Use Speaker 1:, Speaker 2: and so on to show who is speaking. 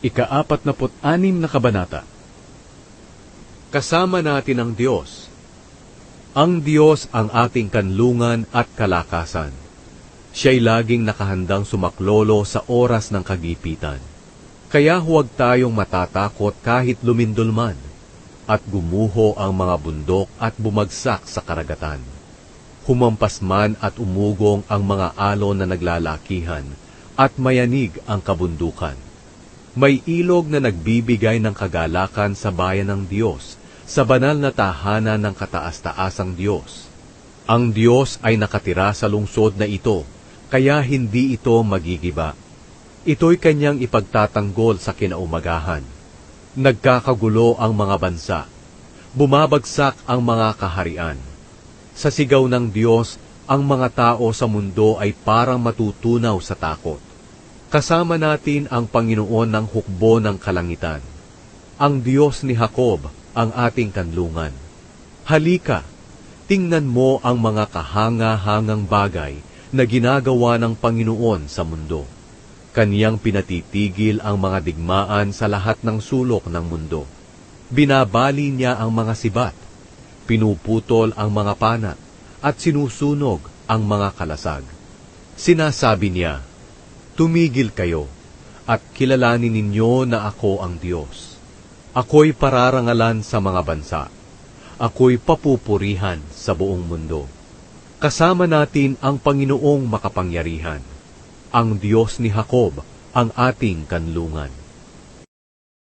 Speaker 1: Ika-46 na kabanata. Kasama natin ang Diyos. Ang Diyos ang ating kanlungan at kalakasan. Siya'y laging nakahandang sumaklolo sa oras ng kagipitan. Kaya huwag tayong matatakot kahit lumindol man, at gumuho ang mga bundok at bumagsak sa karagatan. Humampas man at umugong ang mga alon na naglalakihan, at mayanig ang kabundukan. May ilog na nagbibigay ng kagalakan sa bayan ng Diyos, sa banal na tahanan ng kataas-taasang Diyos. Ang Diyos ay nakatira sa lungsod na ito, kaya hindi ito magigiba. Ito'y kanyang ipagtatanggol sa kinaumagahan. Nagkakagulo ang mga bansa. Bumabagsak ang mga kaharian. Sa sigaw ng Diyos, ang mga tao sa mundo ay parang matutunaw sa takot. Kasama natin ang Panginoon ng hukbo ng kalangitan. Ang Diyos ni Jacob, ang ating kanlungan. Halika, tingnan mo ang mga kahanga-hangang bagay na ginagawa ng Panginoon sa mundo. Kaniyang pinatitigil ang mga digmaan sa lahat ng sulok ng mundo. Binabali niya ang mga sibat, pinuputol ang mga panat, at sinusunog ang mga kalasag. Sinasabi niya, "Tumigil kayo, at kilalanin ninyo na ako ang Diyos. Ako'y pararangalan sa mga bansa. Ako'y papupurihan sa buong mundo." Kasama natin ang Panginoong makapangyarihan, ang Diyos ni Jacob, ang ating kanlungan.